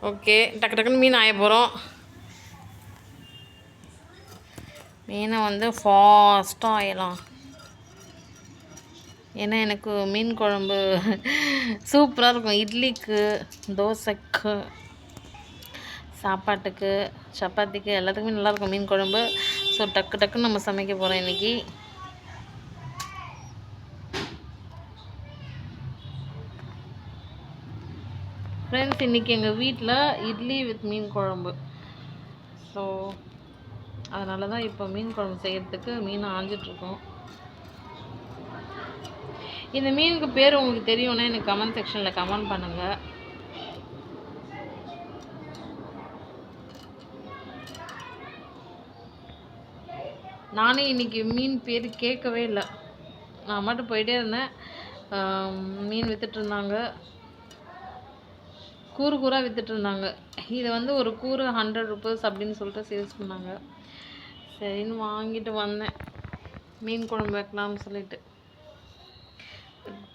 Okay, டக்கு டக்குன்னு மீன் ஆய போகிறோம். மீனை வந்து ஃபாஸ்ட்டாக ஆயலாம். ஏன்னா எனக்கு மீன் குழம்பு சூப்பராக இருக்கும். இட்லிக்கு, தோசைக்கு, சாப்பாட்டுக்கு, சப்பாத்திக்கு எல்லாத்துக்குமே நல்லாயிருக்கும் மீன் குழம்பு. ஸோ டக்கு டக்குன்னு நம்ம சமைக்க போகிறோம் இன்றைக்கி. ஃப்ரெண்ட்ஸ், இன்றைக்கி எங்கள் வீட்டில் இட்லி வித் மீன் குழம்பு. ஸோ அதனால தான் இப்போ மீன் குழம்பு செய்கிறதுக்கு மீனை ஆஞ்சிட்ருக்கோம். இந்த மீனுக்கு பேர் உங்களுக்கு தெரியும்னா எனக்கு கமெண்ட் செக்ஷனில் கமெண்ட் பண்ணுங்கள். நானே இன்றைக்கி மீன் பேர் கேட்கவே இல்லை. நான் மட்டும் போயிட்டே இருந்தேன். மீன் விற்றுட்ருந்தாங்க, கூறு கூறாக விற்றுட்ருந்தாங்க. இது வந்து ஒரு கூறு 100 rupees அப்படின்னு சொல்லிட்டு சேல்ஸ் பண்ணாங்க. சரின்னு வாங்கிட்டு வந்தேன் மீன் குழம்பு வைக்கலாம்னு சொல்லிட்டு.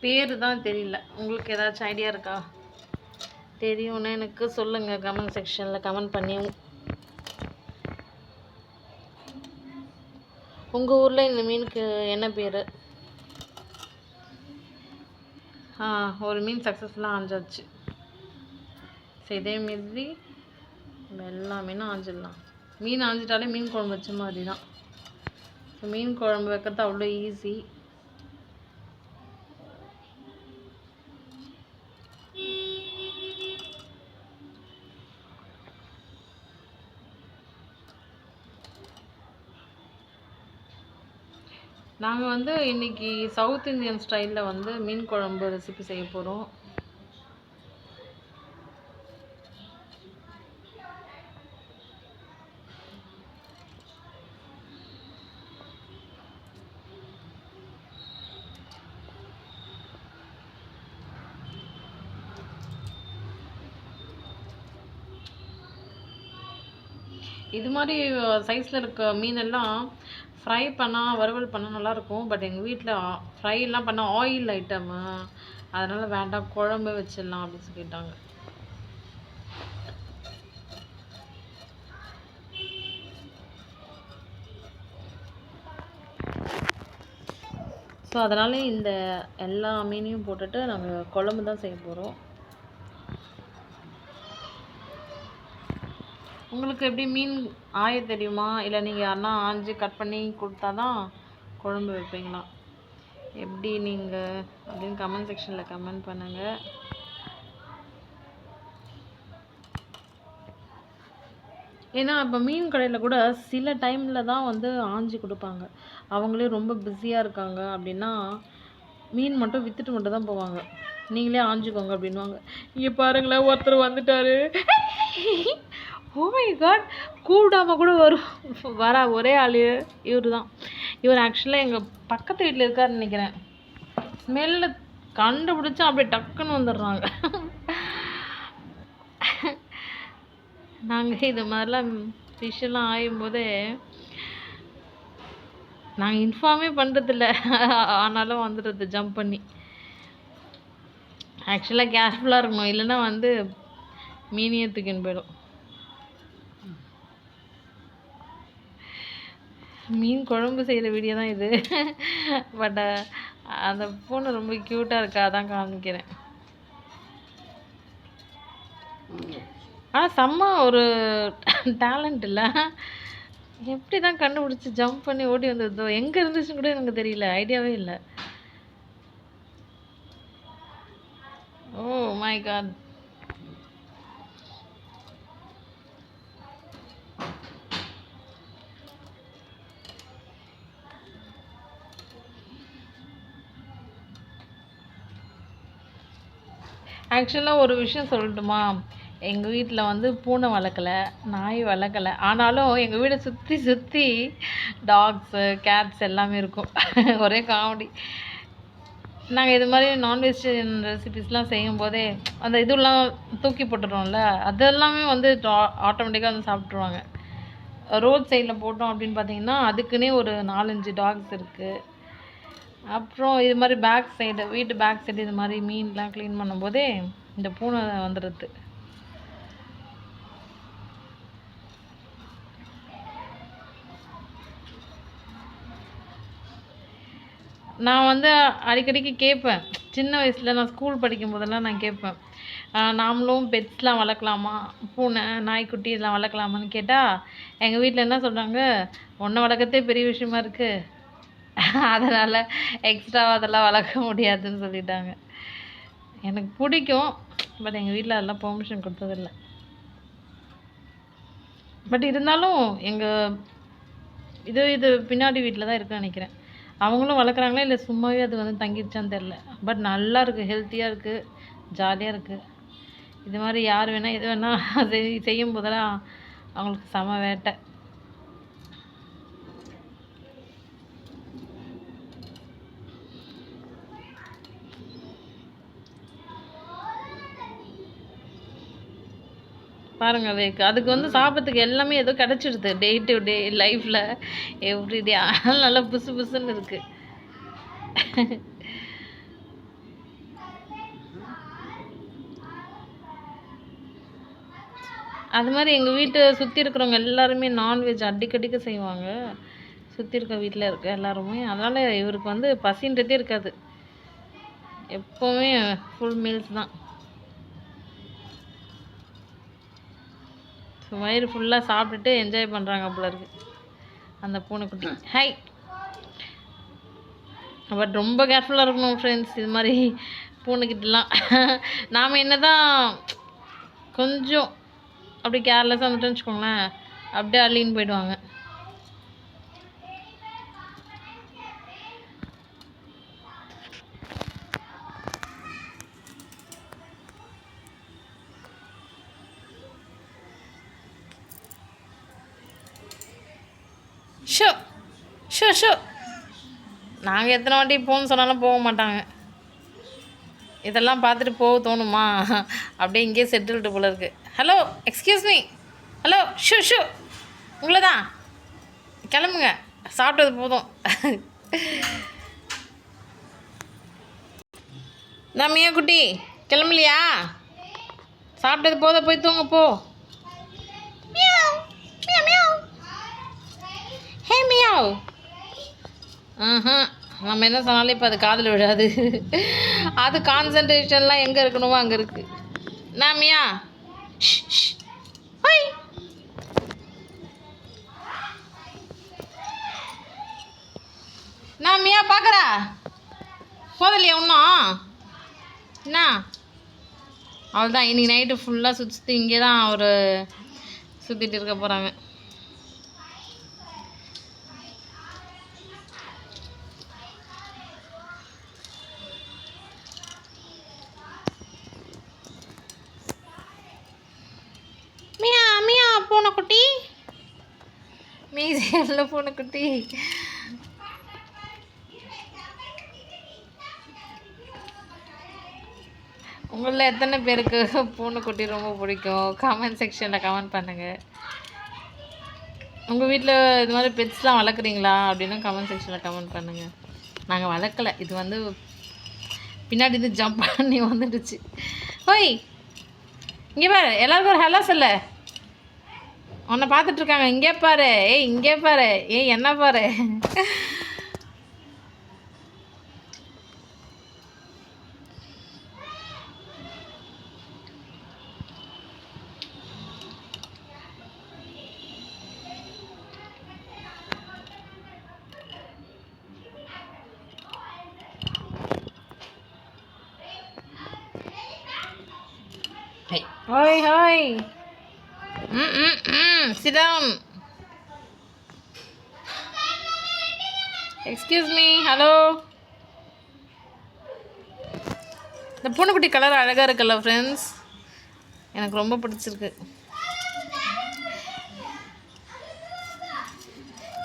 பேர் தான் தெரியல. உங்களுக்கு ஏதாச்சும் ஐடியா இருக்கா? தெரியும்னா எனக்கு சொல்லுங்கள் கமெண்ட் செக்ஷனில் கமெண்ட் பண்ணி. உங்கள் ஊரில் இந்த மீனுக்கு என்ன பேர்? ஒரு மீன் சக்ஸஸ்ஃபுல்லாக ஆஞ்சாச்சு. ஸோ இதே மாரி எல்லா மீனும் ஆஞ்சிடலாம். மீன் ஆஞ்சிட்டாலே மீன் குழம்பு வச்ச மாதிரி தான். ஸோ மீன் குழம்பு வைக்கிறது அவ்வளோ ஈஸி. நாங்கள் வந்து இன்றைக்கி சவுத் இந்தியன் ஸ்டைலில் வந்து மீன் குழம்பு ரெசிபி செய்ய போகிறோம். இது மாதிரி சைஸில் இருக்க மீனெல்லாம் ஃப்ரை பண்ணால், வறுவல் பண்ணால் நல்லாயிருக்கும். பட் எங்கள் வீட்டில் ஃப்ரைலாம் பண்ணால் ஆயில் ஐட்டமு, அதனால் வேண்டாம், குழம்பு வச்சிடலாம் அப்படின்னு சொல்லிட்டாங்க. ஸோ அதனால் இந்த எல்லா மீனையும் போட்டுட்டு நாங்கள் குழம்பு தான் செய்ய போகிறோம். உங்களுக்கு எப்படி மீன் ஆய தெரியுமா? இல்லை நீங்கள் யாருன்னா ஆஞ்சு கட் பண்ணி கொடுத்தா தான் குழம்பு வைப்பீங்களா? எப்படி நீங்கள் அப்படின்னு கமெண்ட் செக்ஷனில் கமெண்ட் பண்ணுங்கள். ஏன்னா இப்போ மீன் கடையில் கூட சில டைமில் தான் வந்து ஆஞ்சி கொடுப்பாங்க. அவங்களே ரொம்ப பிஸியாக இருக்காங்க அப்படின்னா மீன் மட்டும் விற்றுட்டு மட்டும் தான் போவாங்க. நீங்களே ஆஞ்சிக்கோங்க அப்படின்வாங்க. இங்கே பாருங்களேன், ஒருத்தர் வந்துட்டார். ஓ மை காட், கூப்பிடாம கூட வர ஒரே ஆள் இவர் தான். இவர் ஆக்சுவலாக எங்கள் பக்கத்து வீட்டில் இருக்காருன்னு நினைக்கிறேன். ஸ்மெல்லு கண்டுபிடிச்சா அப்படியே டக்குன்னு வந்துடுறாங்க. நாங்கள் இது மாதிரிலாம் ஃபிஷ்ஷெல்லாம் ஆயும்போதே நாங்கள் இன்ஃபார்மே பண்ணுறதில்ல, ஆனாலும் வந்துடுறது ஜம்ப் பண்ணி. ஆக்சுவலாக கேர்ஃபுல்லாக இருக்கணும், இல்லைன்னா வந்து மீனையே தூக்கின்னு போயிடும். மீன் குழம்பு செய்கிற வீடியோ தான் இது. பட் அந்த பூனை ரொம்ப க்யூட்டாக இருக்கா, அதான் காமிக்கிறேன். ஆனால் செம்ம ஒரு டேலண்ட் இல்லை, எப்படி தான் கண்டுபிடிச்சி ஜம்ப் பண்ணி ஓடி வந்ததோ, எங்கே இருந்துச்சுன்னு கூட எனக்கு தெரியல, ஐடியாவே இல்லை. Oh my god. ஆக்சுவலாக ஒரு விஷயம் சொல்லட்டுமா? எங்கள் வீட்டில் வந்து பூனை வளர்க்கலை, நாய் வளர்க்கலை. ஆனாலும் எங்கள் வீடை சுற்றி சுற்றி டாக்ஸு, கேட்ஸ் எல்லாமே இருக்கும். ஒரே காமெடி. நாங்கள் இது மாதிரி நான்வெஜிடேரியன் ரெசிபீஸ்லாம் செய்யும்போதே அந்த இதெல்லாம் தூக்கி போட்டுடுறோம்ல, அதெல்லாமே வந்து ஆட்டோமேட்டிக்காக வந்து சாப்பிட்ருவாங்க. ரோட் சைடில் போட்டோம் அப்படின்னு பார்த்தீங்கன்னா அதுக்குன்னே ஒரு 4-5 டாக்ஸ் இருக்குது. அப்புறம் இது மாதிரி பேக் சைடு, வீட்டு பேக் சைடு இது மாதிரி மீன்லாம் க்ளீன் பண்ணும்போதே இந்த பூனை வந்துடுது. நான் வந்து அடிக்கடிக்கு கேட்பேன். சின்ன வயசில் நான் ஸ்கூல் படிக்கும் போதெல்லாம் நான் கேட்பேன். நாமளும் பெட்ஸ்லாம் வளர்க்கலாமா? பூனை, நாய்க்குட்டி இதெல்லாம் வளர்க்கலாமான்னு கேட்டால், எங்கள் வீட்டில் என்ன சொல்கிறாங்க, உன்னை வளர்க்கறதே பெரிய விஷயமா இருக்கு. அதனால் எக்ஸ்ட்ராவா அதெல்லாம் வளர்க்க முடியாதுன்னு சொல்லிட்டாங்க. எனக்கு பிடிக்கும். பட் எங்கள் வீட்டில் அதெல்லாம் பெர்மிஷன் கொடுத்ததில்ல. பட் இருந்தாலும் எங்கள் இது பின்னாடி வீட்டில் தான் இருக்குன்னு நினைக்கிறேன். அவங்களும் வளர்க்குறாங்களா இல்லை சும்மாவே அது வந்து தங்கிடுச்சான்னு தெரில. பட் நல்லா இருக்குது, ஹெல்த்தியாக இருக்குது, ஜாலியாக இருக்குது. இது மாதிரி யார் வேணால் எது வேணால் செய்யும் போதெல்லாம் அவங்களுக்கு செம வேட்டை. பாருங்க அதுக்கு வந்து சாப்பிட்றதுக்கு எல்லாமே ஏதோ கிடச்சிடுது. டே டு டே லைஃப்பில் எவ்ரிடே அதனால் நல்லா புசு புசுன்னு இருக்குது. அது மாதிரி எங்கள் வீட்டை சுற்றி இருக்கிறவங்க எல்லாருமே நான்வெஜ் அடிக்கடிக்க செய்வாங்க. சுற்றி இருக்க வீட்டில் இருக்க எல்லாருமே. அதனால் இவருக்கு வந்து பசின்றதே இருக்காது. எப்போவுமே ஃபுல் மீல்ஸ் தான். வயிறு ஃபுல்லாக சாப்பிட்டுட்டு என்ஜாய் பண்ணுறாங்க போல இருக்கு அந்த பூனைக்குட்டி. ஹை, பட் ரொம்ப கேர்ஃபுல்லாக இருக்கணும் ஃப்ரெண்ட்ஸ். இது மாதிரி பூனைக்கிட்டலாம் நாம் என்ன தான் கொஞ்சம் அப்படி கேர்லெஸ்ஸாக வந்துட்டோன்னு வச்சுக்கோங்களேன், அப்படியே அள்ளின்னு போயிடுவாங்க. ஷோ ஷோ ஷோ நாங்கள் எத்தனை வாட்டி போகணுன்னு சொன்னாலும் போக மாட்டாங்க. இதெல்லாம் பார்த்துட்டு போக தோணுமா? அப்படியே இங்கேயே செட்டில்டு போல இருக்குது. Hello, excuse me, hello, shoe shoe உங்களை தான், கிளம்புங்க, சாப்பிட்டது போதும். நான் மியா குட்டி கிளம்பலையா? சாப்பிட்டது போதும், போய் தூங்க போ. ஹே மியாவ். நம்ம என்ன சொன்னாலும் இப்போ அது காதில் விடாது. அது கான்சன்ட்ரேஷன்லாம் எங்கே இருக்கணுமோ அங்கே இருக்குது. நான் மியா நான் மியா பார்க்குறா போதலையா இன்னும் என்ன? அவ்வளோதான், இன்றைக்கி நைட்டு ஃபுல்லாக சுற்றி இங்கே தான் அவர் சுற்றிட்டு இருக்க போகிறாங்க. மியா மியா பூனைக்குட்டி, மீசியில் பூனைக்குட்டி. உங்களில் எத்தனை பேருக்கு பூனைக்குட்டி ரொம்ப பிடிக்கும்? கமெண்ட் செக்ஷனில் கமெண்ட் பண்ணுங்கள். உங்கள் வீட்டில் இது மாதிரி பெட்ஸ்லாம் வளர்க்குறீங்களா அப்படின்னு கமெண்ட் செக்ஷனில் கமெண்ட் பண்ணுங்கள். நாங்கள் வளர்க்கலை, இது வந்து பின்னாடி இது ஜம்ப் பண்ணி வந்துடுச்சு. ஓய் இங்கே பாரு, எல்லாருக்கும் ஒரு ஹலோ சொல்ல. உன்னை பார்த்துட்ருக்காங்க. இங்கே பாரு, ஏய் இங்கே பாரு, ஏய் என்ன பாரு. Hoi, hoi. Sit down. Excuse me. Hello. இந்த பூனைக்குட்டி கலர் அழகாக இருக்குல்ல ஃப்ரெண்ட்ஸ், எனக்கு ரொம்ப பிடிச்சிருக்கு.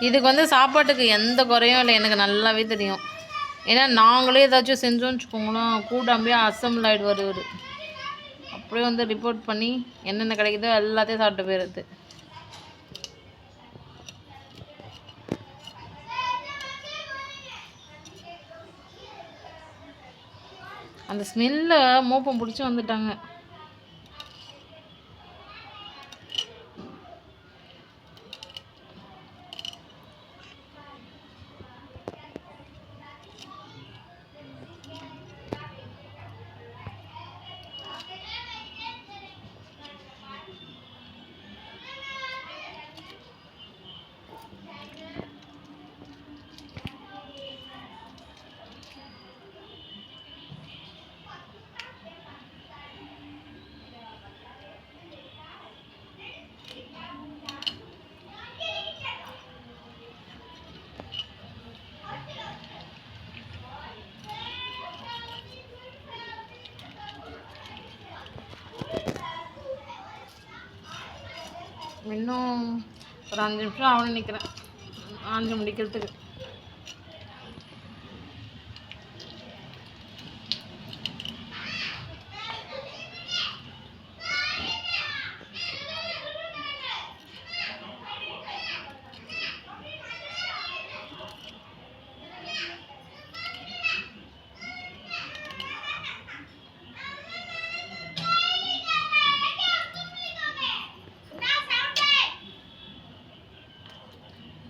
இதுக்கு வந்து சாப்பாட்டுக்கு எந்த குறையும் இல்லை, எனக்கு நல்லாவே தெரியும். ஏன்னா நாங்களே ஏதாச்சும் செஞ்சோன்னு வச்சுக்கோங்களேன், கூடாமையே அசம்பிள் ஆகிடுவார் இவர். அப்படியே வந்து ரிப்போர்ட் பண்ணி என்னென்ன கிடைக்குதோ எல்லாத்தையும் சாப்பிட்டு போயிடுது. அந்த ஸ்மெல்ல மோப்பம் பிடிச்சி வந்துட்டாங்க. இன்னும் ஒரு 5 நிமிஷம் ஆகணும்னு நினைக்கிறேன் 5 முடிக்கிறதுக்கு.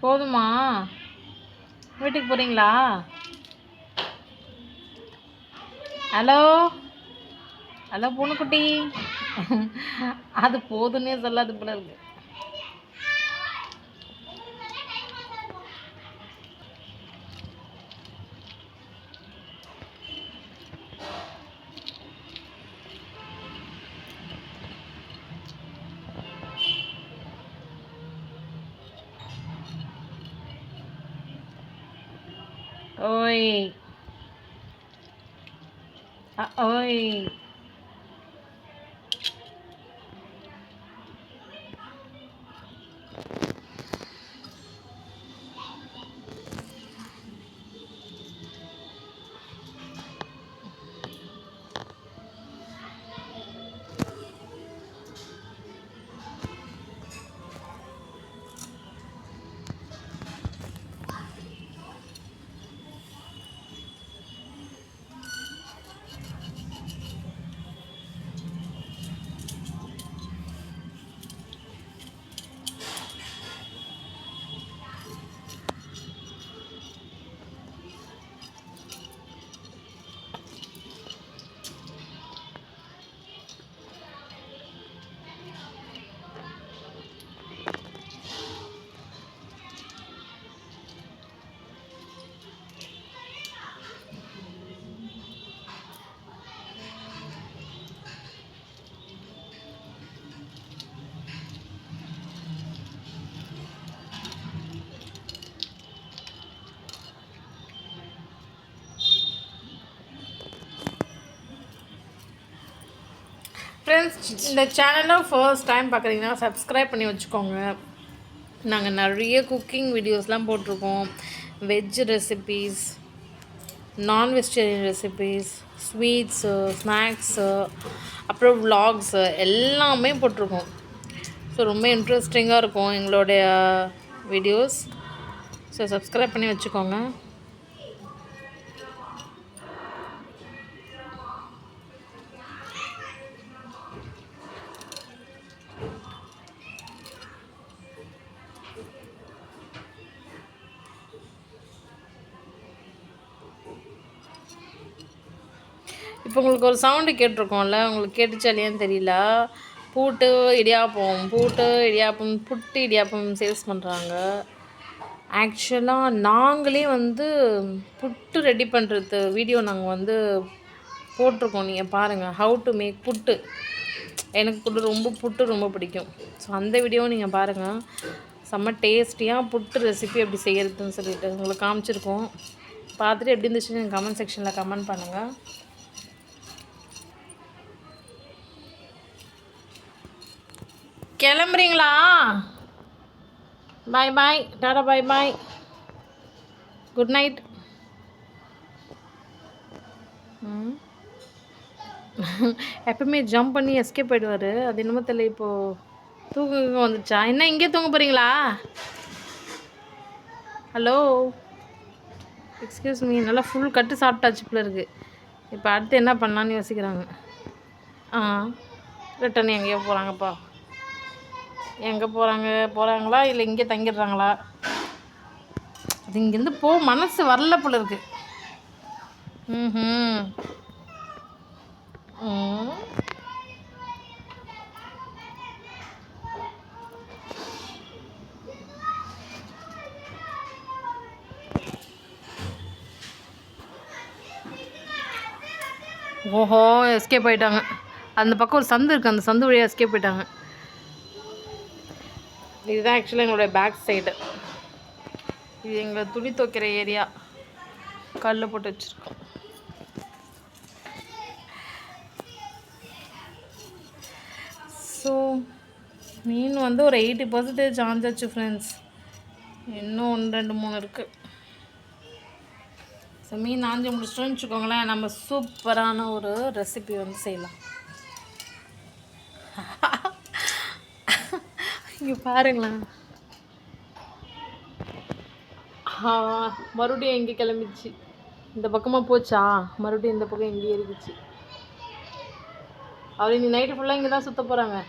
போதுமா? வீட்டுக்கு போகிறீங்களா? ஹலோ ஹலோ பூனைக்குட்டி. அது போதுன்னே சொல்லாது போல இருக்கு. ஓய் ஓய். ஃப்ரெண்ட்ஸ், இந்த சேனலை ஃபர்ஸ்ட் டைம் பார்க்குறீங்கன்னா சப்ஸ்கிரைப் பண்ணி வச்சுக்கோங்க. நாங்கள் நிறைய குக்கிங் வீடியோஸ்லாம் போட்டிருக்கோம். வெஜ் ரெசிபீஸ், நான் வெஜிடேரியன் ரெசிபீஸ், ஸ்வீட்ஸு, ஸ்நாக்ஸு, அப்புறம் விலாக்ஸு எல்லாமே போட்டிருக்கோம். ஸோ ரொம்ப இன்ட்ரெஸ்டிங்காக இருக்கும் எங்களுடைய வீடியோஸ். ஸோ சப்ஸ்கிரைப் பண்ணி வச்சுக்கோங்க. இப்போ உங்களுக்கு ஒரு சவுண்டு கேட்டிருக்கோம்ல, உங்களுக்கு கேட்டுச்சா இல்லையான்னு தெரியல. பூட்டு இடியாப்பம், புட்டு இடியாப்பம் சேல்ஸ் பண்ணுறாங்க. ஆக்சுவலாக நாங்களே வந்து புட்டு ரெடி பண்ணுறது வீடியோ நாங்கள் வந்து போட்டிருக்கோம். நீங்கள் பாருங்கள், ஹவு டு மேக் புட்டு. எனக்கு புட்டு ரொம்ப பிடிக்கும். ஸோ அந்த வீடியோவும் நீங்கள் பாருங்கள். செம்ம டேஸ்டியாக புட்டு ரெசிபி எப்படி செய்கிறதுன்னு சொல்லிட்டு உங்களுக்கு காமிச்சிருக்கோம். பார்த்துட்டு எப்படி இருந்துச்சுன்னு எனக்கு கமெண்ட் செக்ஷனில் கமெண்ட் பண்ணுங்கள். கிளம்புறீங்களா? பாய் பாய், டாடா, பாய் பாய், குட் நைட். எப்பவுமே ஜம்ப் பண்ணி எஸ்கேப் ஆகிடுவார். அது என்னமோ தெரியல, இப்போது தூக்கம் வந்துச்சா என்ன? இங்கே தூங்க போகிறீங்களா? Hello, excuse me. நல்லா ஃபுல் கட்டு சாப்பிட்டாச்சு போல இருக்குது. இப்போ அடுத்து என்ன பண்ணலான்னு யோசிக்கிறாங்க. ரிட்டன் எங்கேயோ போகிறாங்கப்பா. எங்கே போகிறாங்களா இல்லை இங்கே தங்கிடுறாங்களா? அது இங்கேருந்து மனசு வரல போல இருக்கு. ஓஹோ, எஸ்கேப் ஆகிட்டாங்க. அந்த பக்கம் ஒரு சந்து இருக்குது, அந்த சந்து வழியாக எஸ்கேப் போயிட்டாங்க. இதுதான் ஆக்சுவலாக எங்களுடைய பேக் சைடு. இது எங்களை துணி துவைக்கிற ஏரியா. கல் போட்டு வச்சுருக்கோம். ஸோ மீன் வந்து ஒரு 80% ஆஞ்சாச்சு ஃப்ரெண்ட்ஸ். இன்னும் 1 2 3 இருக்குது. ஸோ மீன் ஆஞ்சி முடிச்சிட்டோன்னு வச்சுக்கோங்களேன், நம்ம சூப்பரான ஒரு ரெசிபி வந்து செய்யலாம். இங்கே பாருங்களேன், மறுபடியும் எங்கே கிளம்பிச்சு, இந்த பக்கமாக போச்சா, மறுபடியும் இந்த பக்கம் எங்கேயே இருக்குச்சு. அவர் நீ நைட்டு ஃபுல்லாக இங்கே தான் சுற்ற போகிறாங்க.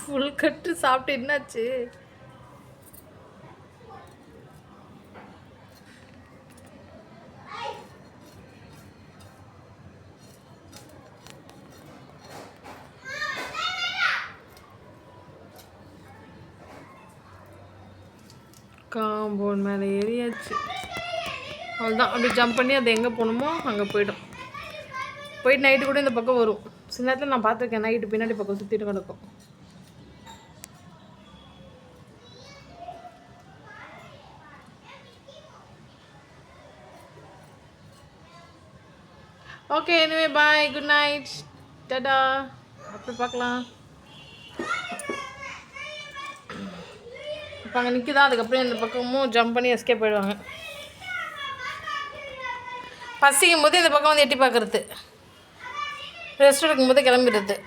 ஃபுல் கட்டு சாப்பிட்டு என்னாச்சு? காம்பவுண்ட் மேலே ஏறியாச்சு. அவ்வளோதான், அப்படி ஜம்ப் பண்ணி அது எங்கே போகணுமோ அங்கே போய்ட்டு நைட்டு கூட இந்த பக்கம் வரும். சில நேரத்தில் நான் பார்த்துருக்கேன், நைட்டு பின்னாடி பக்கம் சுற்றிட்டு கிடக்கும். ஓகே, எனிவே பாய், குட் நைட், டாடா, அப்புறம் பார்க்கலாம். இப்போ அங்கே நிற்கிதான், அதுக்கப்புறம் இந்த பக்கமும் ஜம்ப் பண்ணி எஸ்கேப் போயிடுவாங்க. பசிக்கும் போது இந்த பக்கம் வந்து எட்டி பார்க்குறது, ரெஸ்ட் எடுக்கும்போது கிளம்பிடுறது.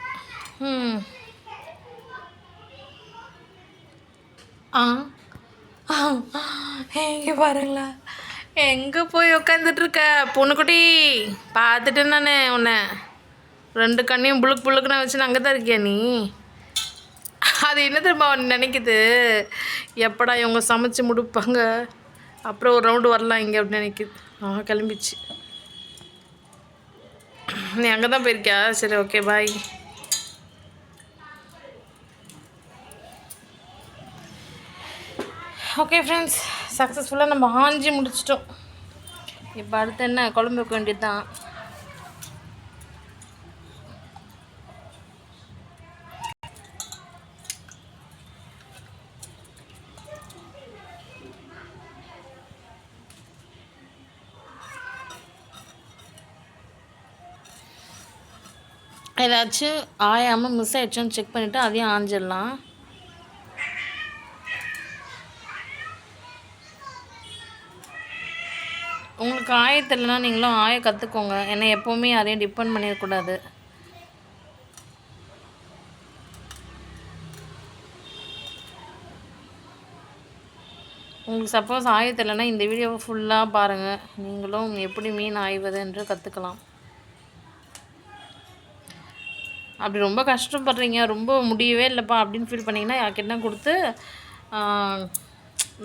எங்கே பாருங்களா, எங்கே போய் உட்காந்துட்ருக்க பொண்ணுக்குட்டி? பார்த்துட்டேன் நான் உன்னை, 2 கண்ணையும் புழுக்குன்னு வச்சு அங்கே தான் இருக்கியா நீ? அது என்ன தெரியுமா நினைக்குது, எப்படா இவங்க சமைச்சு முடிப்பாங்க, அப்புறம் ஒரு ரவுண்டு வரலாம் இங்கே அப்படின்னு நினைக்குது. கிளம்பிச்சு. நீ அங்கே தான் போயிருக்கியா? சரி, ஓகே, பாய். ஓகே ஃப்ரெண்ட்ஸ், சக்ஸஸ்ஃபுல்லாக நம்ம ஆஞ்சி முடிச்சிட்டோம். இப்போ அடுத்து என்ன, குழம்பு வைக்க வேண்டியது தான். ஏதாச்சும் ஆயாமல் மிஸ் ஆகிடுச்சோன்னு செக் பண்ணிவிட்டு அதையும் ஆஞ்சிடலாம். உங்களுக்கு ஆயத்தில்லைன்னா நீங்களும் ஆய கற்றுக்கோங்க. ஏன்னா எப்போவுமே யாரையும் டிபெண்ட் பண்ணிடக்கூடாது. உங்களுக்கு சப்போஸ் ஆயத்தில்லைன்னா இந்த வீடியோவை ஃபுல்லாக பாருங்கள், நீங்களும் எப்படி மீன் ஆய்வது என்று கற்றுக்கலாம். அப்படி ரொம்ப கஷ்டப்படுறீங்க, ரொம்ப முடியவே இல்லைப்பா அப்படின்னு ஃபீல் பண்ணிங்கன்னா யார்கிட்ட கொடுத்து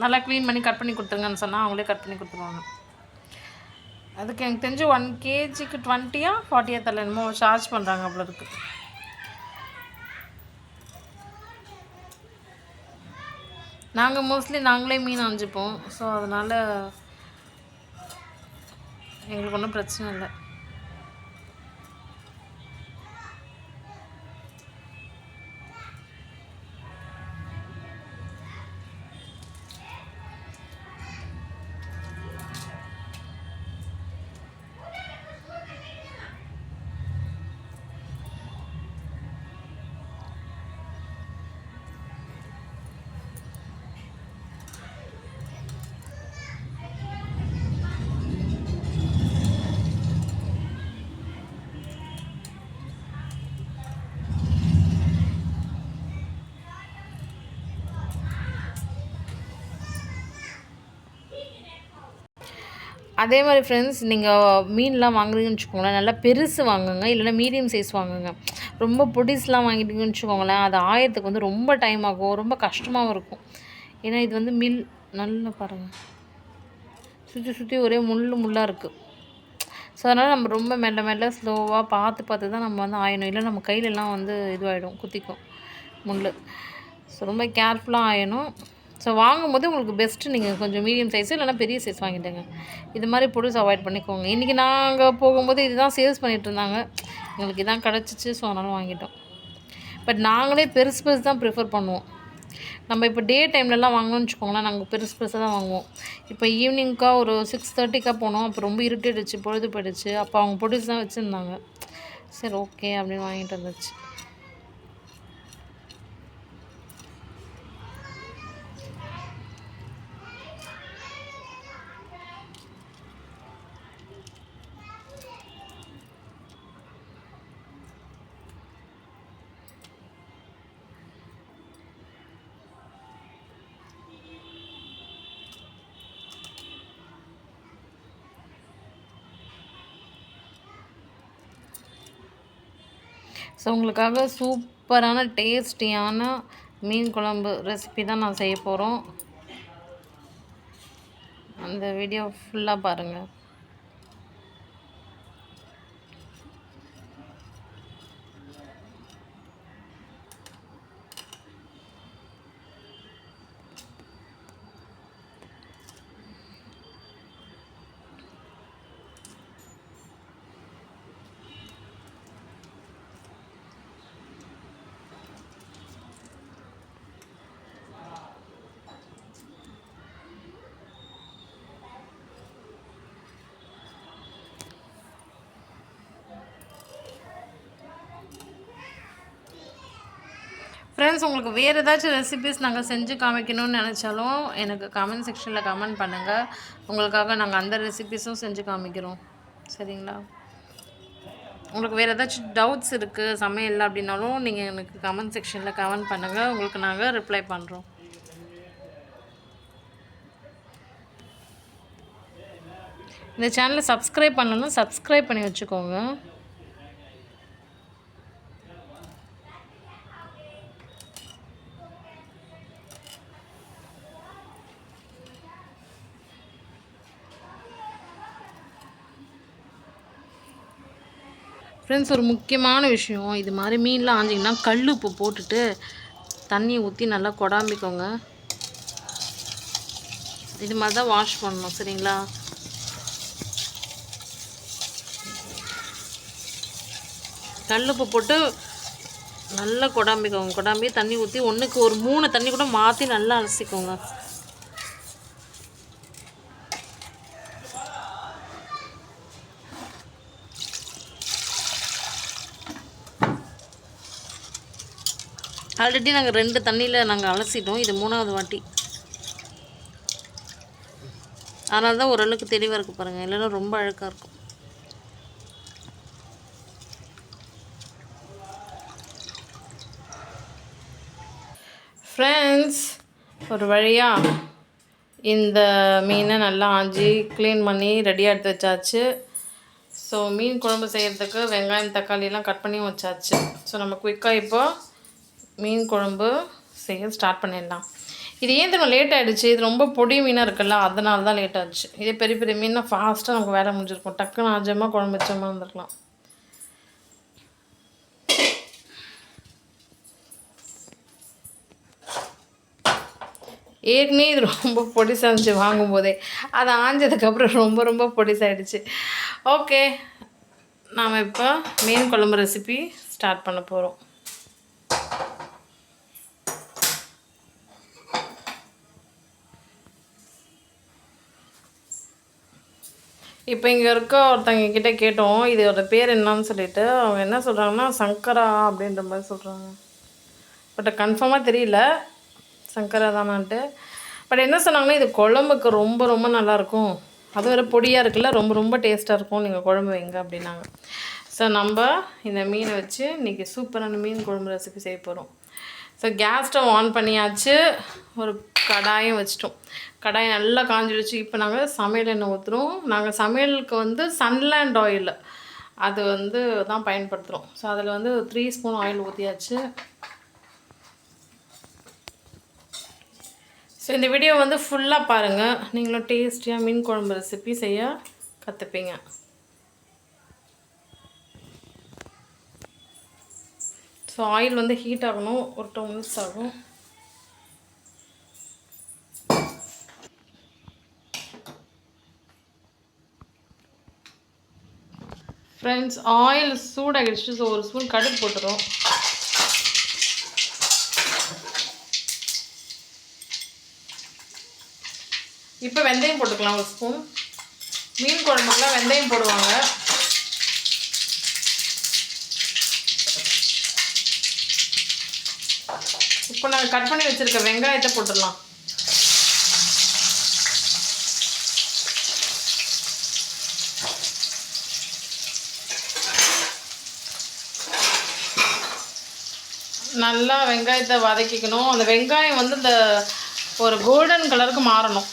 நல்லா க்ளீன் பண்ணி கட் பண்ணி கொடுத்துருங்கன்னு சொன்னால் அவங்களே கட் பண்ணி கொடுத்துருவாங்க. அதுக்கு எனக்கு தெரிஞ்சு 1 kgக்கு 20 40 தரல என்னமோ சார்ஜ் பண்ணுறாங்க அவ்வளோ இருக்குது. நாங்கள் மோஸ்ட்லி நாங்களே மீன் ஆஞ்சிப்போம். ஸோ அதனால் எங்களுக்கு ஒன்றும் பிரச்சனை இல்லை. அதே மாதிரி ஃப்ரெண்ட்ஸ், நீங்கள் மீன்லாம் வாங்குறீங்கன்னு வச்சுக்கோங்களேன், நல்லா பெருசு வாங்குங்க, இல்லைனா மீடியம் சைஸ் வாங்குங்க. ரொம்ப பொடிஸ்லாம் வாங்கிட்டீங்கன்னு வச்சுக்கோங்களேன், அது ஆயத்துக்கு வந்து ரொம்ப டைம் ஆகும், ரொம்ப கஷ்டமாகவும் இருக்கும். ஏன்னா இது வந்து நல்லா பாருங்கள், சுற்றி ஒரே முள்ளாக இருக்குது. ஸோ அதனால் நம்ம ரொம்ப மெல்ல ஸ்லோவாக பார்த்து தான் நம்ம வந்து ஆயணும். இல்லை நம்ம கையிலலாம் வந்து இதுவாகிடும், குத்திக்கும் முள். ஸோ ரொம்ப கேர்ஃபுல்லாக ஆயணும். ஸோ வாங்கும்போது உங்களுக்கு பெஸ்ட்டு நீங்கள் கொஞ்சம் மீடியம் சைஸு இல்லைனா பெரிய சைஸ் வாங்கிட்டேங்க. இது மாதிரி பொருள்ஸ் அவாய்ட் பண்ணிக்கோங்க. இன்றைக்கி நாங்கள் போகும்போது இதுதான் சேல்ஸ் பண்ணிகிட்ருந்தாங்க, எங்களுக்கு இதான் கிடச்சிச்சு. ஸோ அதனால் வாங்கிட்டோம். பட் நாங்களே பெருசு பெருசு தான் ப்ரிஃபர் பண்ணுவோம். நம்ம இப்போ டே டைம்லலாம் வாங்கணும்னு வச்சுக்கோங்களேன், நாங்கள் பெருசு பெருசாக தான் வாங்குவோம். இப்போ ஈவினிங்க்கா ஒரு 6:30க்கா போனோம். அப்போ ரொம்ப இருட்டிடுச்சு, பொழுது போயிடுச்சு. அப்போ அவங்க பொடிசு தான் வச்சுருந்தாங்க. சரி ஓகே அப்படின்னு வாங்கிட்டு வந்துச்சு. ஸோ உங்களுக்காக சூப்பரான டேஸ்டியான மீன் குழம்பு ரெசிபி தான் நான் செய்ய போகிறோம். அந்த வீடியோ ஃபுல்லாக பாருங்கள். ஃப்ரெண்ட்ஸ், உங்களுக்கு வேறு ஏதாச்சும் ரெசிபீஸ் நாங்கள் செஞ்சு காமிக்கணும்னு நினச்சாலும் எனக்கு கமெண்ட் செக்ஷனில் கமெண்ட் பண்ணுங்கள். உங்களுக்காக நாங்கள் அந்த ரெசிபீஸும் செஞ்சு காமிக்கிறோம். சரிங்களா? உங்களுக்கு வேறு ஏதாச்சும் டவுட்ஸ் இருக்குது சமையல் அப்படின்னாலும் நீங்கள் எனக்கு கமெண்ட் செக்ஷனில் கமெண்ட் பண்ணுங்கள். உங்களுக்கு நாங்கள் ரிப்ளை பண்ணுறோம். இந்த சேனலை சப்ஸ்கிரைப் பண்ணலன்னா சப்ஸ்கிரைப் பண்ணி வச்சுக்கோங்க. ஃப்ரெண்ட்ஸ், ஒரு முக்கியமான விஷயம், இது மாதிரி மீன்லாம் ஆஞ்சிங்கன்னா கல் உப்பு போட்டுட்டு தண்ணியை ஊற்றி நல்லா கொடாம்பிக்கோங்க. இது மாதிரி தான் வாஷ் பண்ணணும். சரிங்களா? கல் உப்பு போட்டு நல்லா கொடாம்பிக்கோங்க. கொடாம்பி தண்ணி ஊற்றி ஒன்றுக்கு ஒரு 3 தண்ணி கூட மாற்றி நல்லா அலசிக்கோங்க. ஆல்ரெடி நாங்கள் 2 தண்ணியில் நாங்கள் அலசிட்டோம். இது 3வது வாட்டி. அதனால தான் ஓரளவுக்கு தெளிவாக இருக்குது பாருங்கள். இல்லைன்னா ரொம்ப அழுக்காக இருக்கும். ஃப்ரெண்ட்ஸ், ஒரு வழியாக இந்த மீனை நல்லா ஆஞ்சி க்ளீன் பண்ணி ரெடியாக எடுத்து வச்சாச்சு. ஸோ மீன் குழம்பு செய்கிறதுக்கு வெங்காயம் தக்காளியெல்லாம் கட் பண்ணி வச்சாச்சு. ஸோ நம்ம குயிக்காக இப்போ மீன் குழம்பு செய்ய ஸ்டார்ட் பண்ணிடலாம். இது ஏன் தெரியும் லேட் ஆகிடுச்சு, இது ரொம்ப பொடி மீனாக இருக்குல்ல, அதனால தான் லேட் ஆகிடுச்சு. இதே பெரிய பெரிய மீனாக ஃபாஸ்ட்டாக நமக்கு வேலை முடிஞ்சிருக்கும். டக்குன்னு ஆஜமாக குழம்பு வச்சமாக இருந்திருக்கலாம். ஏற்கனவே இது ரொம்ப பொடிசாக இருந்துச்சு வாங்கும்போதே. அதை ஆஞ்சதுக்கப்புறம் ரொம்ப ரொம்ப பொடிசாகிடுச்சு. ஓகே, நாம் இப்போ மீன் குழம்பு ரெசிபி ஸ்டார்ட் பண்ண போகிறோம். இப்போ இங்கே இருக்க ஒருத்தங்க கிட்டே கேட்டோம் இதோட பேர் என்னன்னு சொல்லிட்டு. அவங்க என்ன சொல்கிறாங்கன்னா சங்கரா அப்படின்ற மாதிரி சொல்கிறாங்க. பட் கன்ஃபார்மாக தெரியல சங்கரா தானான்ட்டு. பட் என்ன சொன்னாங்கன்னா இது குழம்புக்கு ரொம்ப ரொம்ப நல்லாயிருக்கும், அது வேறு பொடியாக இருக்குல்ல, ரொம்ப ரொம்ப டேஸ்ட்டாக இருக்கும், நீங்கள் குழம்பு வைங்க அப்படின்னாங்க. ஸோ நம்ம இந்த மீனை வச்சு இன்றைக்கி சூப்பரான மீன் குழம்பு ரெசிபி செய்ய போகிறோம். ஸோ கேஸ் ஸ்டவ் ஆன் பண்ணியாச்சு. ஒரு கடாயும் வச்சிட்டோம். கடாயை நல்லா காஞ்சிடுச்சு. இப்போ நாங்கள் சமையல் எண்ணெய் ஊற்றுறோம். நாங்கள் சமையலுக்கு வந்து சன்லேண்ட் ஆயில் அது தான் பயன்படுத்துகிறோம். ஸோ அதில் 3 ஸ்பூன் ஆயில் ஊற்றியாச்சு. ஸோ இந்த வீடியோ ஃபுல்லாக பாருங்கள். நீங்களும் டேஸ்டியாக மீன் குழம்பு ரெசிபி செய்ய கற்றுப்பீங்க. ஸோ ஆயில் ஹீட் ஆகணும். ஒரு 2 மினிட்ஸ் ஆகும். ஃப்ரெண்ட்ஸ், ஆயில் சூடாகிடுச்சு. ஸோ ஒரு ஸ்பூன் கடுகு போட்டுறோம். இப்போ வெந்தயம் போட்டுக்கலாம் ஒரு ஸ்பூன். மீன் குழம்புக்குலாம் வெந்தயம் போடுவாங்க. இப்போ நாங்கள் கட் பண்ணி வச்சுருக்க வெங்காயத்தை போட்டுடலாம். நல்லா வெங்காயத்தை வதக்கிக்கணும். அந்த வெங்காயம் வந்து இந்த ஒரு கோல்டன் கலருக்கு மாறணும்,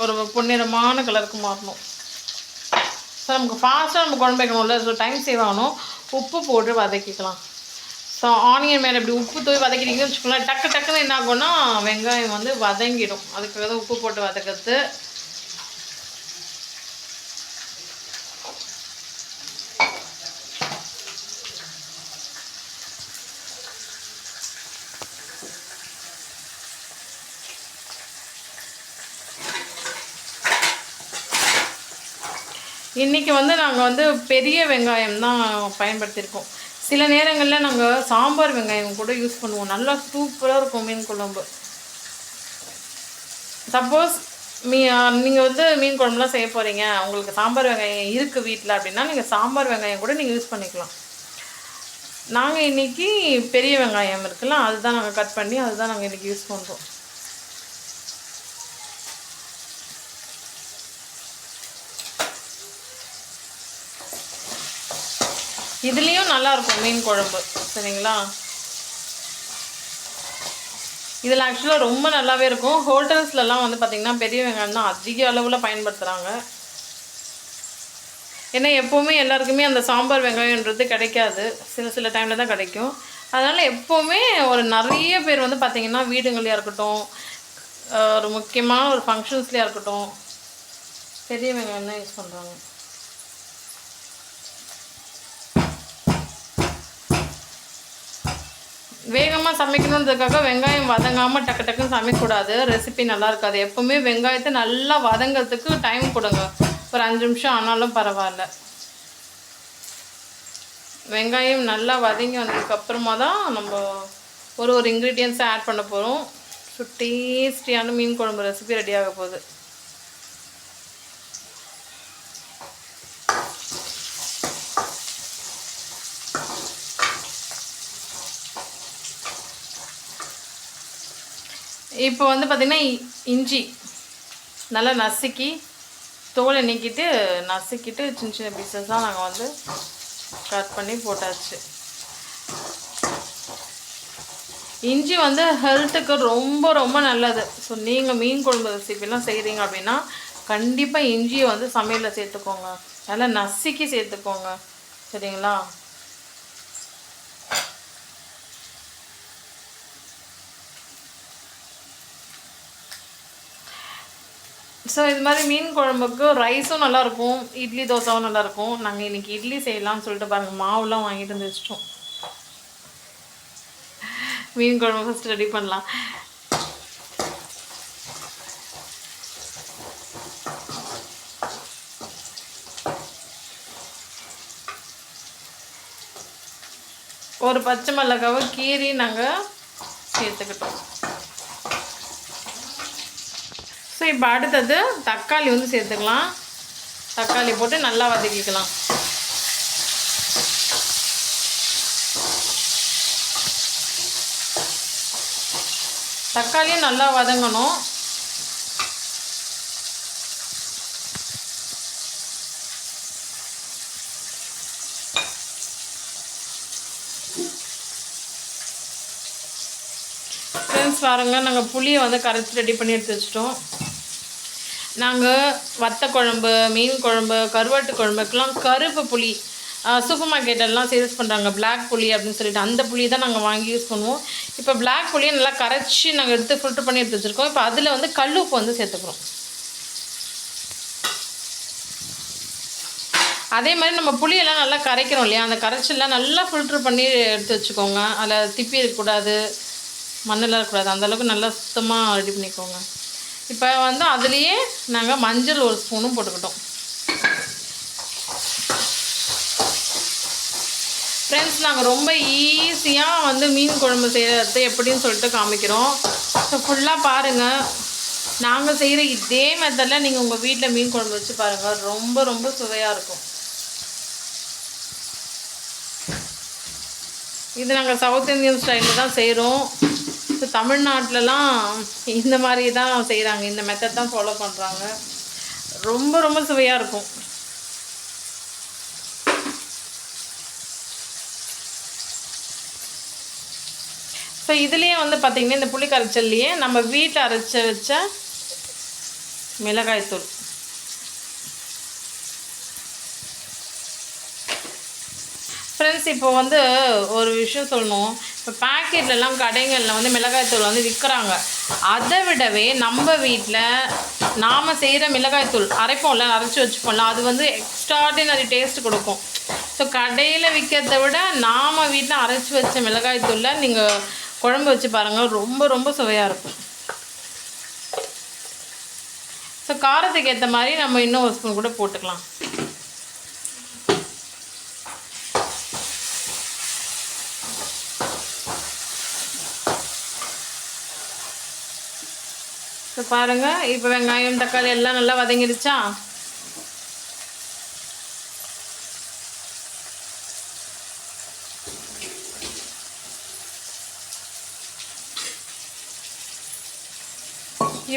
ஒரு பொன்னிறமான கலருக்கு மாறணும். ஸோ நமக்கு ஃபாஸ்ட்டாக நம்ம குழம்பு வைக்கணும்ல, ஸோ டைம் சேவ் ஆகணும். உப்பு போட்டு வதக்கிக்கலாம். ஸோ ஆனியன் மேலே இப்படி உப்பு தூவி வதக்கிட்டீங்கன்னு வச்சுக்கோங்களேன், டக்கு டக்குன்னு என்ன ஆகும்னா வெங்காயம் வந்து வதங்கிடும். அதுக்காக தான் உப்பு போட்டு வதக்கிறது. இன்றைக்கி வந்து நாங்கள் வந்து பெரிய வெங்காயம் தான் பயன்படுத்தியிருக்கோம். சில நேரங்களில் நாங்கள் சாம்பார் வெங்காயம் கூட யூஸ் பண்ணுவோம். நல்லா சூப்பராக இருக்கும் மீன் குழம்பு. சப்போஸ் நீங்கள் வந்து மீன் குழம்புலாம் செய்ய போகிறீங்க, உங்களுக்கு சாம்பார் வெங்காயம் இருக்குது வீட்டில் அப்படின்னா நீங்கள் சாம்பார் வெங்காயம் கூட நீங்கள் யூஸ் பண்ணிக்கலாம். நாங்கள் இன்றைக்கி பெரிய வெங்காயம் இருக்குல்ல, அதுதான் நாங்கள் கட் பண்ணி அதுதான் நாங்கள் இன்றைக்கி யூஸ் பண்ணுறோம். இதுலேயும் நல்லாயிருக்கும் மீன் குழம்பு, சரிங்களா? இதில் ஆக்சுவலாக ரொம்ப நல்லாவே இருக்கும். ஹோட்டல்ஸ்லலாம் வந்து பார்த்திங்கன்னா பெரிய வெங்காயம் தான் அதிக அளவில் பயன்படுத்துகிறாங்க. ஏன்னா எப்போவுமே எல்லாருக்குமே அந்த சாம்பார் வெங்காயன்றது கிடைக்காது, சில டைமில் தான் கிடைக்கும். அதனால் எப்போவுமே ஒரு நிறைய பேர் வந்து பார்த்திங்கன்னா வீடுங்களையாக இருக்கட்டும், ஒரு முக்கியமான ஒரு ஃபங்க்ஷன்ஸ்லேயாக இருக்கட்டும், பெரிய வெங்காயம் தான் யூஸ் பண்ணுறாங்க. வேகமாக சமைக்கணுன்றதுக்காக வெங்காயம் வதங்காமல் டக்கு டக்குன்னு சமைக்கக்கூடாது, ரெசிபி நல்லா இருக்காது. எப்போவுமே வெங்காயத்தை நல்லா வதங்கிறதுக்கு டைம் கொடுங்க. ஒரு 5 நிமிஷம் ஆனாலும் பரவாயில்ல. வெங்காயம் நல்லா வதங்கி வந்ததுக்கப்புறமா தான் நம்ம ஒரு இன்க்ரீடியன்ஸை ஆட் பண்ண போகிறோம். ஸோ டேஸ்டியான மீன் குழம்பு ரெசிபி ரெடியாக போகுது. இப்போ வந்து பார்த்திங்கன்னா இஞ்சி நல்லா நசுக்கி தோலை நீக்கிட்டு நசுக்கிட்டு சின்ன சின்ன பீசஸாக நாங்கள் வந்து கட் பண்ணி போட்டாச்சு. இஞ்சி வந்து ஹெல்த்துக்கு ரொம்ப ரொம்ப நல்லது. ஸோ நீங்கள் மீன் குழம்பு ரெசிபிலாம் செய்கிறீங்க அப்படின்னா கண்டிப்பாக இஞ்சியை வந்து சமையலில் சேர்த்துக்கோங்க, நல்லா நசுக்கி சேர்த்துக்கோங்க, சரிங்களா? ஸோ இது மாதிரி மீன் குழம்புக்கு ரைஸும் நல்லாயிருக்கும், இட்லி தோசாவும் நல்லாயிருக்கும். நாங்கள் இன்றைக்கி இட்லி செய்யலாம்னு சொல்லிட்டு பாருங்கள், மாவுலாம் வாங்கிட்டு வந்து வச்சிட்டோம். மீன் குழம்பு ஃபஸ்ட்டு ரெடி பண்ணலாம். ஒரு பச்சை மிளகாவை கீரி நாங்கள் சேர்த்துக்கிட்டோம். ஸோ இப்போ அடுத்தது தக்காளி வந்து சேர்த்துக்கலாம். தக்காளி போட்டு நல்லா வதக்கிக்கலாம். தக்காளியும் நல்லா வதங்கணும். ஃப்ரெண்ட்ஸ் பாருங்கள், நாங்கள் புளியை வந்து கரைச்சி ரெடி பண்ணி எடுத்து வச்சிட்டோம். நாங்கள் வத்த குழம்பு, மீன் குழம்பு, கருவாட்டு குழம்புக்கெலாம் கருப்பு புளி சூப்பர் மார்க்கெட்டெல்லாம் சேல்ஸ் பண்ணுறாங்க, பிளாக் புளி அப்படின்னு சொல்லிட்டு, அந்த புளி தான் நாங்கள் வாங்கி யூஸ் பண்ணுவோம். இப்போ பிளாக் புளியை நல்லா கரைச்சி நாங்கள் எடுத்து ஃபில்ட்ரு பண்ணி எடுத்து வச்சுருக்கோம். இப்போ அதில் வந்து கல்லுப்பு வந்து சேர்த்துக்கிறோம். அதே மாதிரி நம்ம புளியெல்லாம் நல்லா கரைக்கிறோம் இல்லையா, அந்த கரைச்செல்லாம் நல்லா ஃபில்ட்ரு பண்ணி எடுத்து வச்சுக்கோங்க. அதில் திப்பி இருக்கக்கூடாது, மண்ணெல்லாம் இருக்கக்கூடாது, அந்தளவுக்கு நல்லா சுத்தமாக ரெடி பண்ணிக்கோங்க. இப்போ வந்து அதுலேயே நாங்கள் மஞ்சள் ஒரு ஸ்பூனும் போட்டுக்கிட்டோம். ஃப்ரெண்ட்ஸ், நாங்கள் ரொம்ப ஈஸியாக வந்து மீன் குழம்பு செய்கிறது எப்படின்னு சொல்லிட்டு காமிக்கிறோம். ஸோ ஃபுல்லாக பாருங்கள். நாங்கள் செய்கிற இதே மெத்தடில் நீங்கள் உங்கள் வீட்டில் மீன் குழம்பு வச்சு பாருங்கள், ரொம்ப ரொம்ப சுவையாக இருக்கும். இது நாங்கள் சவுத் இந்தியன் ஸ்டைலில் தான் செய்கிறோம். ஸோ தமிழ்நாட்டிலலாம் இந்த மாதிரி தான் செய்கிறாங்க, இந்த மெத்தட் தான் ஃபாலோ பண்ணுறாங்க. ரொம்ப ரொம்ப சுவையாக இருக்கும். ஸோ இதுலேயே வந்து பார்த்திங்கன்னா இந்த புளி கரைச்சல்லையே நம்ம வீட்டில் அரைச்சி வச்ச மிளகாய்த்தூள், ஃப்ரெண்ட்ஸ் இப்போ வந்து ஒரு விஷயம் சொல்லணும். இப்போ பேக்கெட்லலாம் கடைகளில் வந்து மிளகாய்த்தூள் வந்து விற்கிறாங்க. அதை விடவே நம்ம வீட்டில் நாம் செய்கிற மிளகாய்த்தூள் அரைப்போம்ல, அரைச்சி வச்சுப்போம்ல, அது வந்து எக்ஸ்ட்ராடினரி டேஸ்ட் கொடுக்கும். ஸோ கடையில் விற்கிறத விட நாம் வீட்டில் அரைச்சி வச்ச மிளகாய்த்தூளில் நீங்கள் குழம்பு வச்சு பாருங்கள், ரொம்ப ரொம்ப சுவையாக இருக்கும். ஸோ காரத்துக்கு ஏற்ற மாதிரி நம்ம இன்னும் ஒரு ஸ்பூன் கூட போட்டுக்கலாம். ஸோ பாருங்கள், இப்போ வெங்காயம் தக்காளி எல்லாம் நல்லா வதங்கிடுச்சா?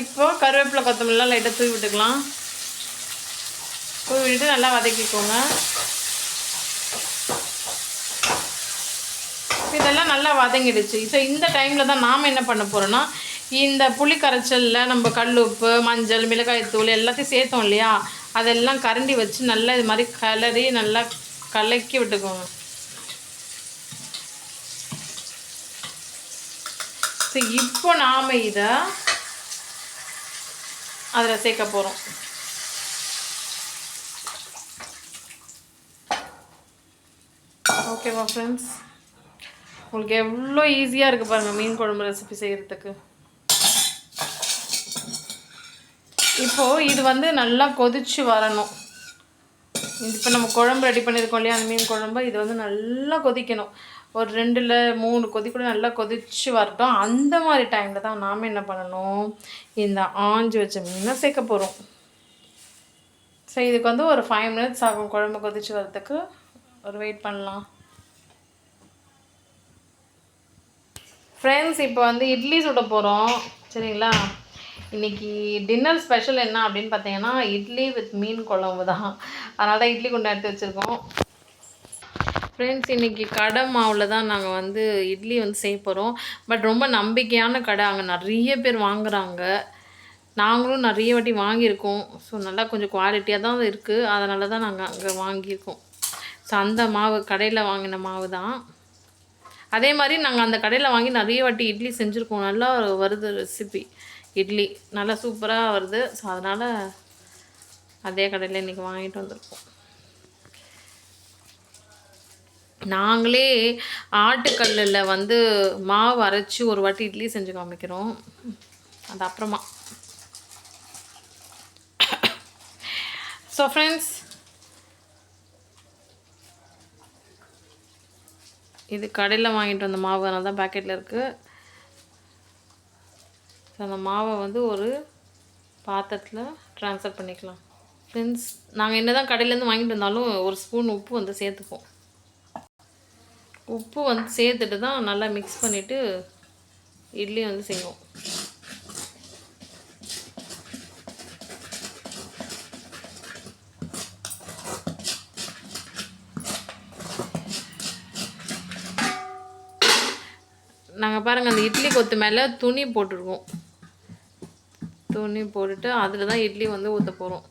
இப்போ கருவேப்பிலை கொத்தமல்லாம் லைட்டாக தூவி விட்டுக்கலாம். தூவி விட்டு நல்லா வதக்கிக்கோங்க. இதெல்லாம் நல்லா வதங்கிடுச்சு. ஸோ இந்த டைமில் தான் நாம் என்ன பண்ண போகிறோன்னா, இந்த புளி கரைச்சலில் நம்ம கல் உப்பு, மஞ்சள், மிளகாய்த்தூள் எல்லாத்தையும் சேர்த்தோம் இல்லையா, அதெல்லாம் கரண்டி வச்சு நல்லா இது மாதிரி கிளறி நல்லா கலக்கி விட்டுக்கோங்க. ஸோ இப்போ நாம் இதை அதில் சேர்க்க போகிறோம். ஓகேவா ஃப்ரெண்ட்ஸ்? உங்களுக்கு எவ்வளோ ஈஸியாக இருக்குது பாருங்கள் மீன் குழம்பு ரெசிபி செய்கிறதுக்கு. இப்போது இது வந்து நல்லா கொதித்து வரணும். இப்போ நம்ம குழம்பு ரெடி பண்ணியிருக்கோம் இல்லையா, அந்த மீன் குழம்பு, இது வந்து நல்லா கொதிக்கணும். ஒரு 2-3 கொதி கூட நல்லா கொதித்து வரட்டும். அந்த மாதிரி டைமில் தான் நாம் என்ன பண்ணணும், இந்த ஆஞ்சி வச்ச மீனை சேர்க்க போகிறோம். ஸோ இதுக்கு வந்து ஒரு 5 minutes ஆகும் குழம்பு கொதித்து வரதுக்கு. ஒரு வெயிட் பண்ணலாம். ஃப்ரெண்ட்ஸ், இப்போ வந்து இட்லி சுட போகிறோம், சரிங்களா? இன்றைக்கி டின்னர் ஸ்பெஷல் என்ன அப்படின்னு பார்த்தீங்கன்னா, இட்லி வித் மீன் குழம்பு தான். அதனால தான் இட்லி குண்டை எடுத்து வச்சுருக்கோம். ஃப்ரெண்ட்ஸ், இன்றைக்கி கடை மாவில் தான் நாங்கள் வந்து இட்லி வந்து செய்ய போகிறோம். பட் ரொம்ப நம்பிக்கையான கடை, அங்கே நிறைய பேர் வாங்குகிறாங்க. நாங்களும் நிறைய வாட்டி வாங்கியிருக்கோம். ஸோ நல்லா கொஞ்சம் குவாலிட்டியாக தான் இருக்குது. அதனால தான் நாங்கள் அங்கே வாங்கியிருக்கோம். ஸோ அந்த மாவு கடையில் வாங்கின மாவு தான். அதே மாதிரி நாங்கள் அந்த கடையில் வாங்கி நிறைய வாட்டி இட்லி செஞ்சுருக்கோம். நல்லா வருது ரெசிபி, இட்லி நல்லா சூப்பராக வருது. ஸோ அதனால் அதே கடையில் இன்றைக்கி வாங்கிட்டு வந்திருக்கோம். நாங்களே ஆட்டுக்கல்லில் வந்து மாவு அரைச்சி ஒரு வாட்டி இட்லி செஞ்சு காமிக்கிறோம். அது அப்புறமா. ஸோ ஃப்ரெண்ட்ஸ், இது கடையில் வாங்கிட்டு வந்த மாவு, அதனால தான் பேக்கெட்டில் இருக்குது. ஸோ அந்த மாவை வந்து ஒரு பாத்திரத்தில் ட்ரான்ஸ்ஃபர் பண்ணிக்கலாம். ஃப்ரெண்ட்ஸ், நாங்கள் என்ன தான் கடையிலேருந்து வாங்கிட்டு வந்தாலும் ஒரு ஸ்பூன் உப்பு வந்து சேர்த்துப்போம். உப்பு வந்து சேர்த்துட்டு தான் நல்லா மிக்ஸ் பண்ணிவிட்டு இட்லி வந்து செய்வோம். நாங்கள் பாருங்கள், அந்த இட்லி கொத்து மேலே துணி போட்டுருக்கோம். துணி போட்டுட்டு அதில் தான் இட்லி வந்து ஊற்ற போகிறோம்.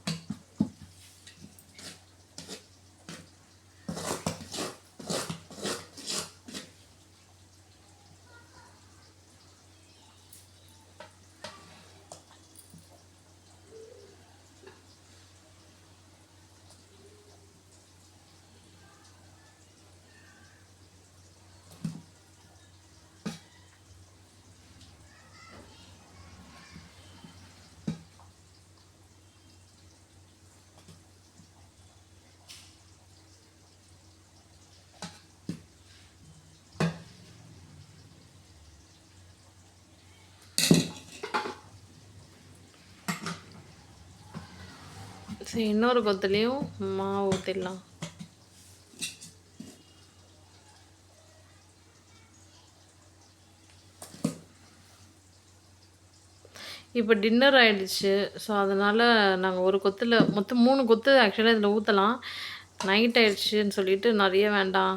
சரி, இன்னொரு கொத்துலேயும் மாவு ஊற்றிடலாம். இப்போ டின்னர் ஆகிடுச்சு. ஸோ அதனால் நாங்கள் ஒரு கொத்தில் மொத்தம் 3 கொத்து ஆக்சுவலாக இதில் ஊற்றலாம். நைட் ஆகிடுச்சின்னு சொல்லிவிட்டு நிறைய வேண்டாம்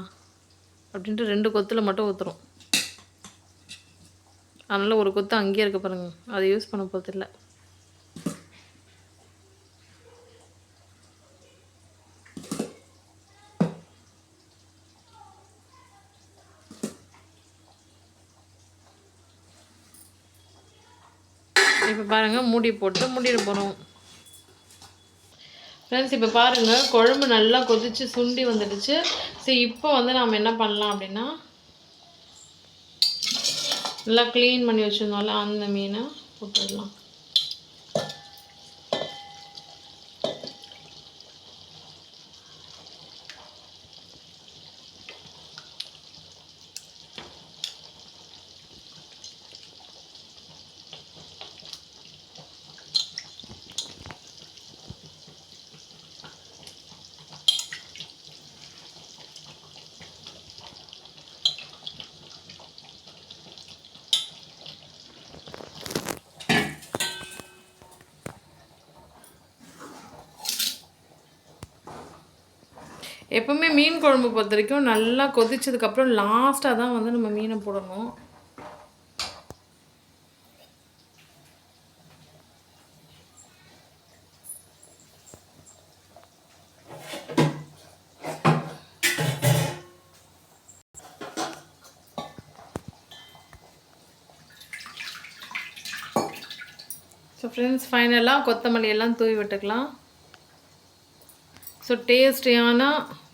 அப்படின்ட்டு 2 கொத்தில் மட்டும் ஊற்றுறோம். அதனால் ஒரு கொத்து அங்கேயே இருக்க பாருங்கள், அதை யூஸ் பண்ண போகிறதில்ல. இப்போ பாருங்கள், மூடி போட்டு மூடிட போகிறோம். ஃப்ரெண்ட்ஸ், இப்போ பாருங்கள், குழம்பு நல்லா கொதித்து சுண்டி வந்துடுச்சு. சரி, இப்போ வந்து நாம் என்ன பண்ணலாம் அப்படின்னா, நல்லா க்ளீன் பண்ணி வச்சுருந்தோம்ல அந்த மீனை போட்டுடலாம். எப்போவுமே மீன் குழம்பு பொறுத்த வரைக்கும் நல்லா கொதிச்சதுக்கப்புறம் லாஸ்ட்டாக தான் வந்து நம்ம மீனை போடணும். ஸோ ஃப்ரெண்ட்ஸ், ஃபைனலாக கொத்தமல்லி எல்லாம் தூவி விட்டுக்கலாம். ஸோ டேஸ்டியான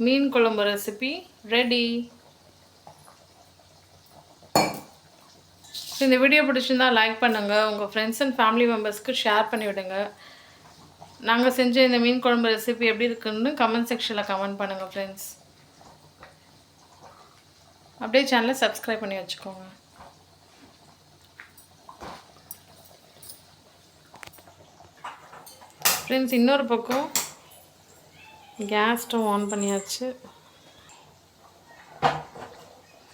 மீன் குழம்பு ரெசிபி ரெடி. ஸோ இந்த வீடியோ பிடிச்சிருந்தா லைக் பண்ணுங்கள், உங்கள் ஃப்ரெண்ட்ஸ் அண்ட் ஃபேமிலி மெம்பர்ஸ்க்கு ஷேர் பண்ணி விடுங்க. நாங்கள் செஞ்ச இந்த மீன் குழம்பு ரெசிபி எப்படி இருக்குன்னு கமெண்ட் செக்ஷனில் கமெண்ட் பண்ணுங்கள் ஃப்ரெண்ட்ஸ். அப்படியே சேனலை சப்ஸ்கிரைப் பண்ணி வச்சுக்கோங்க. ஃப்ரெண்ட்ஸ், இன்னொரு பக்கம் கேஸ் ஸ்டவ் ஆன் பண்ணியாச்சு.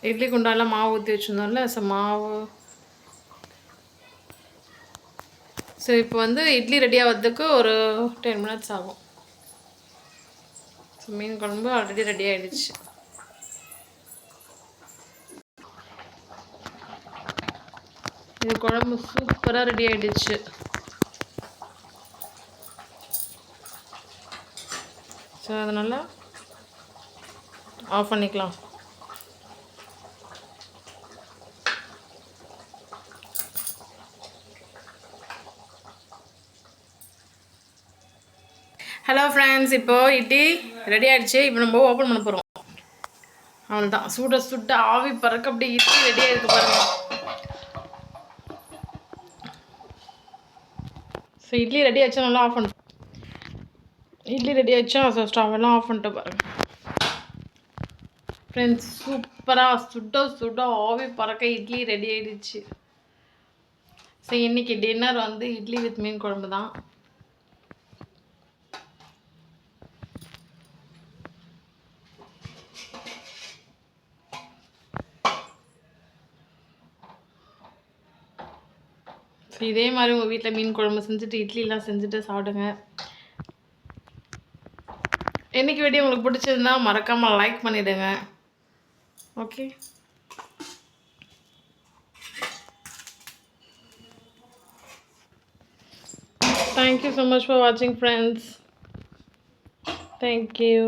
இட்லி குண்டாலாம் மாவு ஊற்றி வச்சுருந்தோம்ல, ஸோ மாவு. ஸோ இப்போ வந்து இட்லி ரெடி ஆகிறதுக்கு ஒரு 10 மினிட்ஸ் ஆகும். ஸோ மீன் குழம்பு ஆல்ரெடி ரெடி ஆகிடுச்சு. இது குழம்பு சூப்பராக ரெடி ஆகிடுச்சு. ஸோ அதனால் ஆஃப் பண்ணிக்கலாம். ஹலோ ஃப்ரெண்ட்ஸ், இப்போது இட்லி ரெடி ஆகிடுச்சு. இப்போ நம்ம ஓப்பன் பண்ண போகிறோம். அவ்வளோதான், சுட சுட ஆவி பறக்க அப்படியே இட்லி ரெடியாக இருக்குது பாருங்கள். ஸோ இட்லி ரெடி ஆச்சா நல்லா ஆஃப் பண்ண. இட்லி ரெடி ஆகிடுச்சா? ஸோ ஸ்டவ் எல்லாம் ஆஃப் பண்ணிட்டு பாருங்கள் ஃப்ரெண்ட்ஸ். சூப்பராக சுட சுட ஆவி பறக்க இட்லி ரெடி ஆகிடுச்சு. ஸோ இன்றைக்கி டின்னர் வந்து இட்லி வித் மீன் குழம்பு தான். ஸோ இதே மாதிரி உங்கள் வீட்டில் மீன் குழம்பு செஞ்சுட்டு இட்லிலாம் செஞ்சுட்டு சாப்பிடுங்க. இன்றைக்கி வீடியோ உங்களுக்கு பிடிச்சிருந்தா மறக்காமல் லைக் பண்ணிவிடுங்க. Okay, thank you so much for watching friends. Thank you.